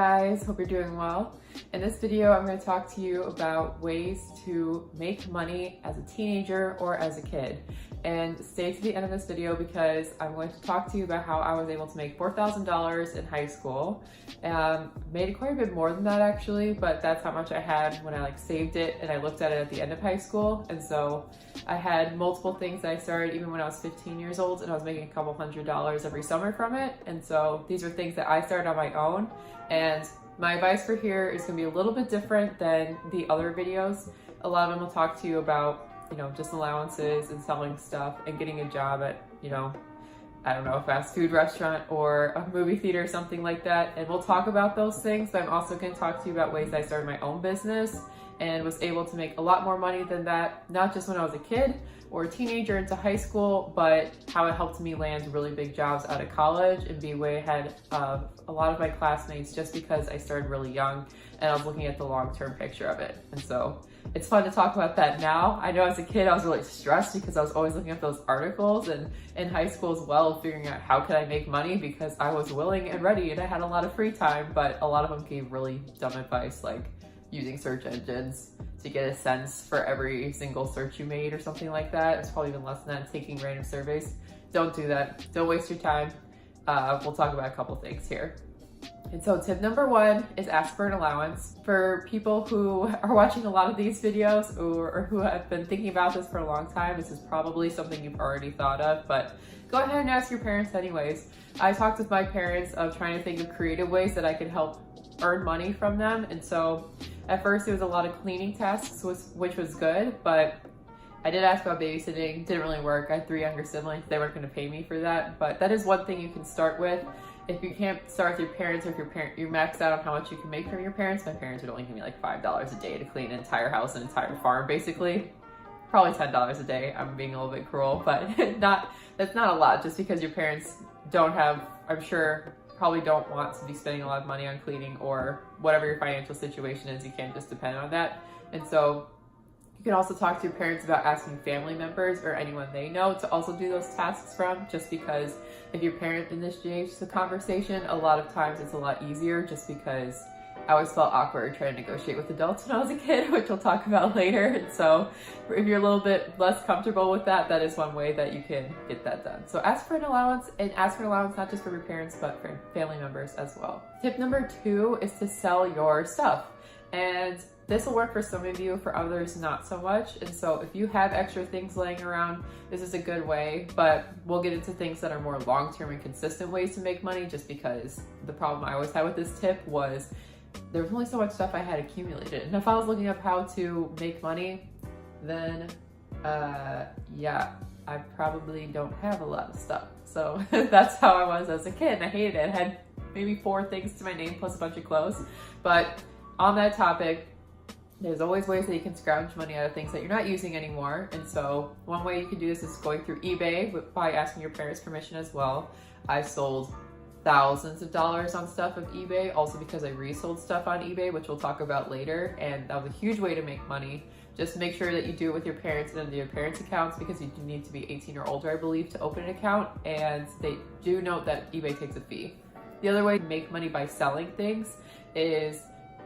guys, hope you're doing well. In this video, I'm going to talk to you about ways to make money as a teenager or as a kid. And stay to the end of this video because I'm going to talk to you about how I was able to make $4,000 in high school. Made quite a bit more than that actually, but that's how much I had when I saved it and I looked at it at the end of high school. And so I had multiple things that I started even when I was 15 years old, and I was making a couple $100s every summer from it. And so these are things that I started on my own. And my advice for here is going to be a little bit different than the other videos. A lot of them will talk to you about, just allowances and selling stuff and getting a job at, I don't know, a fast food restaurant or a movie theater or something like that. And we'll talk about those things, but I'm also going to talk to you about ways I started my own business and was able to make a lot more money than that, not just when I was a kid or a teenager into high school, but how it helped me land really big jobs out of college and be way ahead of a lot of my classmates just because I started really young and I was looking at the long-term picture of it. And so it's fun to talk about that now. I know as a kid I was really stressed because I was always looking at those articles, and in high school as well, figuring out how could I make money because I was willing and ready and I had a lot of free time, but a lot of them gave really dumb advice like using search engines to get a sense for every single search you made or something like that. It's probably even less than that, taking random surveys. Don't do that. Don't waste your time. We'll talk about a couple things here. And so tip number one is ask for an allowance. For people who are watching a lot of these videos or who have been thinking about this for a long time, this is probably something you've already thought of, but go ahead and ask your parents anyways. I talked with my parents of trying to think of creative ways that I could help earn money from them. And so at first it was a lot of cleaning tasks, which was good, but I did ask about babysitting, didn't really work. I had 3 younger siblings, they weren't gonna pay me for that, but that is one thing you can start with. If you can't start with your parents, or if you're maxed out on how much you can make from your parents, my parents would only give me like $5 a day to clean an entire house, an entire farm, basically. Probably $10 a day. I'm being a little bit cruel, but that's not a lot just because your parents don't have, I'm sure, probably don't want to be spending a lot of money on cleaning or whatever your financial situation is. You can't just depend on that. And so you can also talk to your parents about asking family members or anyone they know to also do those tasks from, just because if your parent initiates the conversation, a lot of times it's a lot easier, just because I always felt awkward trying to negotiate with adults when I was a kid, which we'll talk about later. And so if you're a little bit less comfortable with that, that is one way that you can get that done. So ask for an allowance, and ask for an allowance not just for your parents, but for family members as well. Tip number 2 is to sell your stuff. And this will work for some of you, for others not so much. And so if you have extra things laying around, this is a good way, but we'll get into things that are more long-term and consistent ways to make money, just because the problem I always had with this tip was there was only so much stuff I had accumulated. And if I was looking up how to make money, then yeah, I probably don't have a lot of stuff. So that's how I was as a kid, and I hated it. I had maybe 4 things to my name plus a bunch of clothes. But on that topic, there's always ways that you can scrounge money out of things that you're not using anymore. And so one way you can do this is going through eBay by asking your parents' permission as well. I sold thousands of dollars on stuff of eBay, also because I resold stuff on eBay, which we'll talk about later. And that was a huge way to make money. Just make sure that you do it with your parents and under your parents' accounts, because you do need to be 18 or older, I believe, to open an account. And they do note that eBay takes a fee. The other way to make money by selling things is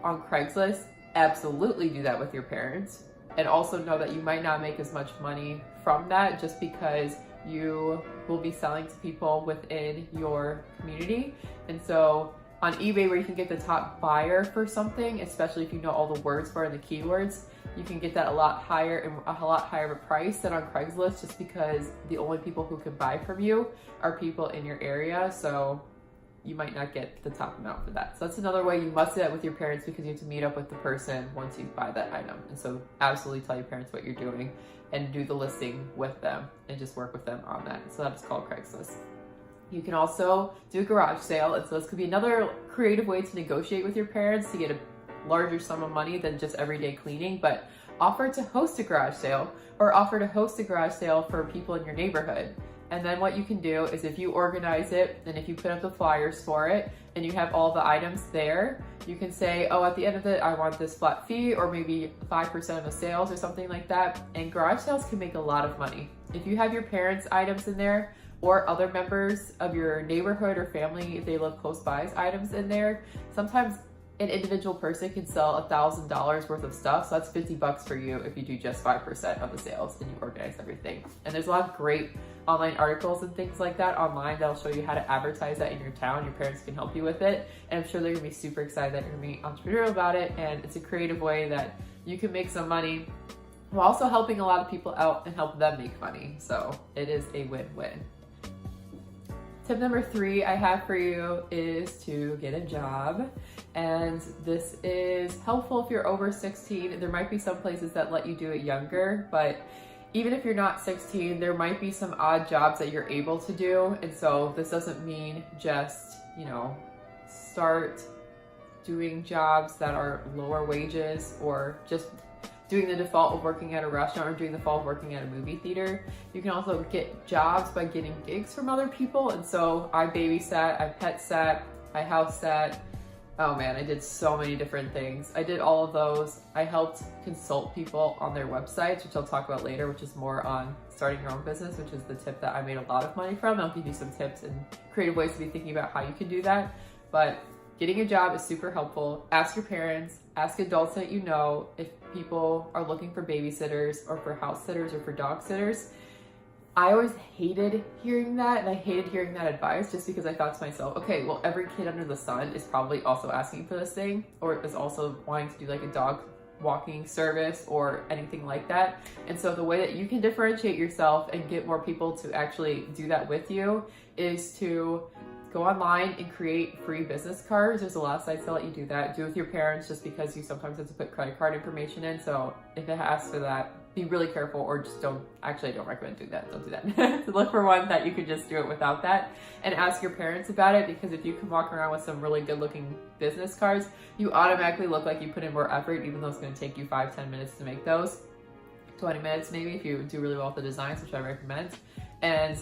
on Craigslist. Absolutely do that with your parents, and also know that you might not make as much money from that just because you will be selling to people within your community. And so on eBay, where you can get the top buyer for something, especially if you know all the words for it and the keywords, you can get that a lot higher and a lot higher of a price than on Craigslist, just because the only people who can buy from you are people in your area. So you might not get the top amount for that. So that's another way. You must do that with your parents, because you have to meet up with the person once you buy that item. And so absolutely tell your parents what you're doing and do the listing with them and just work with them on that. So that's called Craigslist. You can also do a garage sale. And so this could be another creative way to negotiate with your parents to get a larger sum of money than just everyday cleaning, but offer to host a garage sale, or offer to host a garage sale for people in your neighborhood. And then what you can do is, if you organize it and if you put up the flyers for it and you have all the items there, you can say, oh, at the end of it, I want this flat fee, or maybe 5% of the sales or something like that. And garage sales can make a lot of money. If you have your parents' items in there, or other members of your neighborhood or family, if they live close by, items in there. Sometimes an individual person can sell $1,000 worth of stuff, so that's 50 bucks for you if you do just 5% of the sales and you organize everything. And there's a lot of great online articles and things like that online that'll show you how to advertise that in your town. Your parents can help you with it, and I'm sure they're gonna be super excited that you're gonna be entrepreneurial about it, and it's a creative way that you can make some money while also helping a lot of people out and help them make money. So it is a win-win. Tip number 3 I have for you is to get a job. And this is helpful if you're over 16. There might be some places that let you do it younger, but even if you're not 16, there might be some odd jobs that you're able to do. And so this doesn't mean just, start doing jobs that are lower wages or just doing the default of working at a restaurant or doing the default of working at a movie theater. You can also get jobs by getting gigs from other people. And so I babysat, I pet sat, I house sat. Oh man, I did so many different things. I did all of those. I helped consult people on their websites, which I'll talk about later, which is more on starting your own business, which is the tip that I made a lot of money from. I'll give you some tips and creative ways to be thinking about how you can do that. But getting a job is super helpful. Ask your parents, ask adults that you know if people are looking for babysitters or for house sitters or for dog sitters. I always hated hearing that, and I hated hearing that advice just because I thought to myself, okay, well, every kid under the sun is probably also asking for this thing or is also wanting to do like a dog walking service or anything like that. And so the way that you can differentiate yourself and get more people to actually do that with you is to go online and create free business cards. There's a lot of sites that let you do that. Do it with your parents just because you sometimes have to put credit card information in. So if it asks for that, be really careful, or just don't. Actually, I don't recommend doing that. Don't do that. Look for one that you could just do it without that, and ask your parents about it, because if you can walk around with some really good looking business cards, you automatically look like you put in more effort, even though it's going to take you 5-10 minutes to make those. 20 minutes maybe if you do really well with the designs, which I recommend. And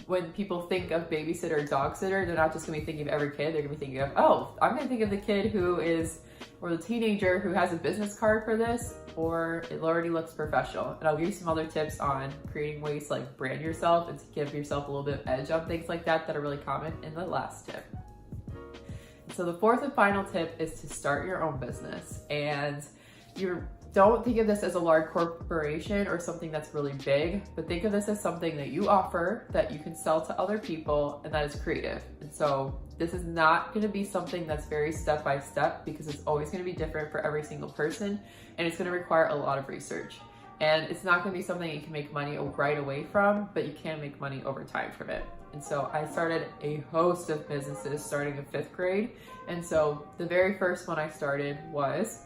when people think of babysitter or dog sitter, they're not just gonna be thinking of every kid, they're gonna be thinking of, oh, I'm gonna think of the kid who is, or the teenager who has a business card for this, or it already looks professional. And I'll give you some other tips on creating ways to like brand yourself and to give yourself a little bit of edge on things like that that are really common in the last tip. So the 4th and final tip is to start your own business. And don't think of this as a large corporation or something that's really big, but think of this as something that you offer that you can sell to other people and that is creative. And so this is not going to be something that's very step by step, because it's always going to be different for every single person, and it's going to require a lot of research. And it's not going to be something you can make money right away from, but you can make money over time from it. And so I started a host of businesses starting in 5th grade. And so the very first one I started was,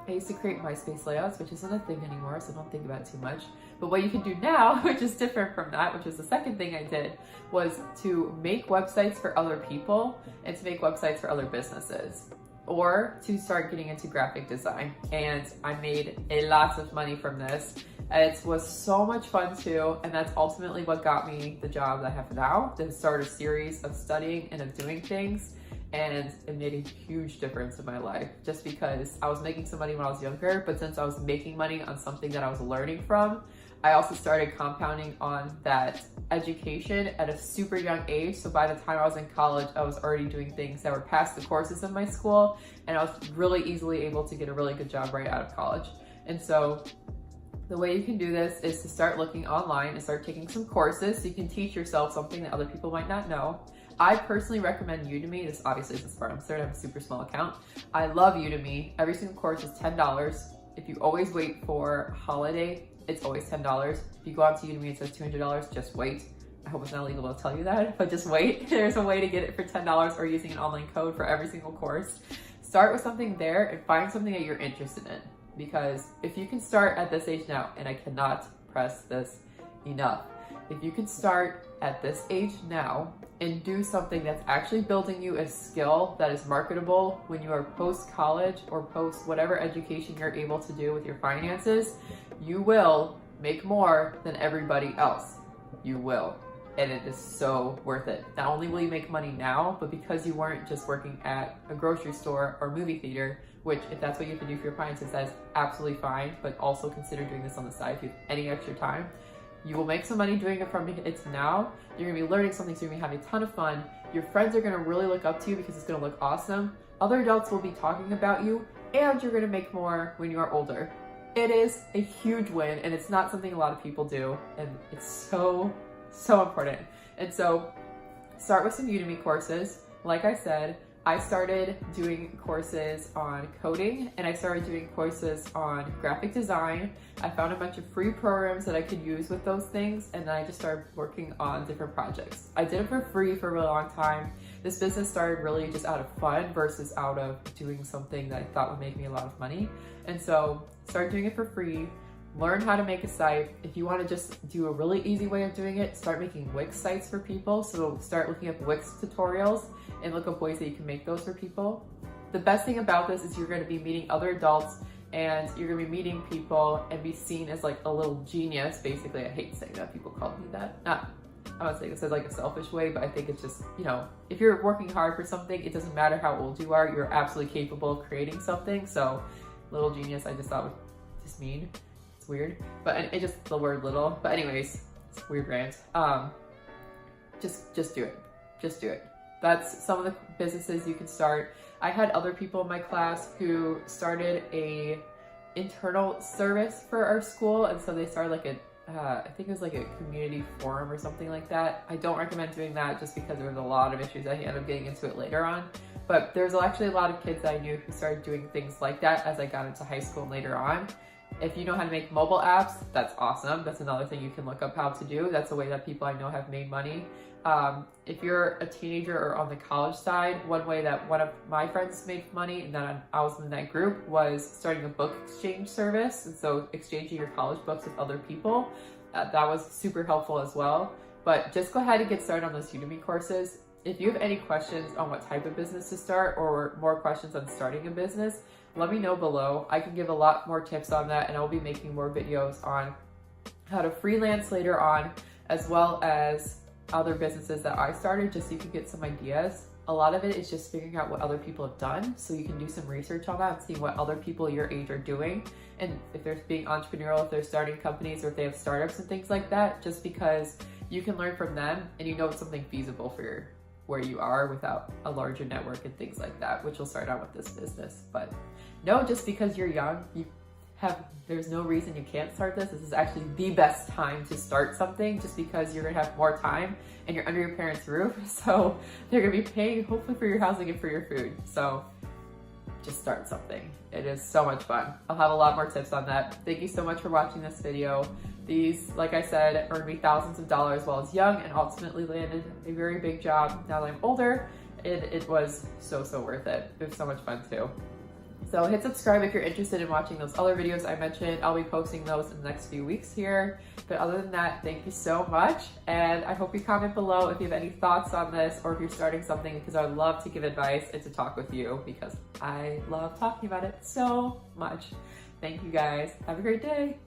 I used to create MySpace layouts, which isn't a thing anymore, so don't think about it too much. But what you can do now, which is different from that, which is the second thing I did, was to make websites for other people and to make websites for other businesses, or to start getting into graphic design. And I made a lot of money from this. It was so much fun too, and that's ultimately what got me the job that I have now, to start a series of studying and of doing things. And it made a huge difference in my life, just because I was making some money when I was younger, but since I was making money on something that I was learning from, I also started compounding on that education at a super young age. So by the time I was in college, I was already doing things that were past the courses in my school, and I was really easily able to get a really good job right out of college. And so the way you can do this is to start looking online and start taking some courses so you can teach yourself something that other people might not know. I personally recommend Udemy. This obviously isn't Spartan Start. I have a super small account. I love Udemy. Every single course is $10. If you always wait for holiday, it's always $10. If you go out to Udemy, it says $200, just wait. I hope it's not illegal to tell you that, but just wait. There's a way to get it for $10 or using an online code for every single course. Start with something there and find something that you're interested in. Because if you can start at this age now, and I cannot press this enough, if you can start at this age now and do something that's actually building you a skill that is marketable when you are post-college or post whatever education you're able to do with your finances, you will make more than everybody else. You will. And it is so worth it. Not only will you make money now, but because you weren't just working at a grocery store or movie theater, which if that's what you have to do for your finances, that is absolutely fine, but also consider doing this on the side if you have any extra time. You will make some money doing it from it to now. You're gonna be learning something, so you're gonna be having a ton of fun. Your friends are gonna really look up to you because it's gonna look awesome. Other adults will be talking about you, and you're gonna make more when you are older. It is a huge win, and it's not something a lot of people do, and it's so important. And so start with some Udemy courses. Like I said, I started doing courses on coding, and I started doing courses on graphic design. I found a bunch of free programs that I could use with those things, and then I just started working on different projects. I did it for free for a really long time. This business started really just out of fun versus out of doing something that I thought would make me a lot of money. And so started doing it for free. Learn how to make a site. If you want to just do a really easy way of doing it, start making Wix sites for people. So start looking up Wix tutorials and look up ways that you can make those for people. The best thing about this is you're going to be meeting other adults, and you're going to be meeting people and be seen as like a little genius, basically. I hate saying that. People call me that. I'm not saying this as like a selfish way, but I think it's just, you know, if you're working hard for something, it doesn't matter how old you are, you're absolutely capable of creating something. So little genius, I just thought would just mean. Weird, but it just the word little. But anyways, it's a weird rant. Just do it. Just do it. That's some of the businesses you can start. I had other people in my class who started a internal service for our school, and so they started like a I think it was like a community forum or something like that. I don't recommend doing that just because there was a lot of issues. I ended up getting into it later on. But there's actually a lot of kids I knew who started doing things like that as I got into high school and later on. If you know how to make mobile apps, that's awesome. That's another thing you can look up how to do. That's a way that people I know have made money. If you're a teenager or on the college side, one way that one of my friends made money, and then I was in that group, was starting a book exchange service. And so exchanging your college books with other people. That was super helpful as well. But just go ahead and get started on those Udemy courses. If you have any questions on what type of business to start, or more questions on starting a business, let me know below. I can give a lot more tips on that, and I'll be making more videos on how to freelance later on, as well as other businesses that I started, just so you can get some ideas. A lot of it is just figuring out what other people have done, so you can do some research on that and see what other people your age are doing, and if they're being entrepreneurial, if they're starting companies, or if they have startups and things like that, just because you can learn from them and you know it's something feasible for where you are without a larger network and things like that, which will start out with this business. But no, just because you're young, there's no reason you can't start this. This is actually the best time to start something, just because you're gonna have more time and you're under your parents' roof. So they're gonna be paying hopefully for your housing and for your food. So just start something. It is so much fun. I'll have a lot more tips on that. Thank you so much for watching this video. These, like I said, earned me thousands of dollars while I was young, and ultimately landed a very big job now that I'm older. It was so worth it. It was so much fun too. So hit subscribe if you're interested in watching those other videos I mentioned. I'll be posting those in the next few weeks here. But other than that, thank you so much. And I hope you comment below if you have any thoughts on this, or if you're starting something, because I would love to give advice and to talk with you, because I love talking about it so much. Thank you guys. Have a great day.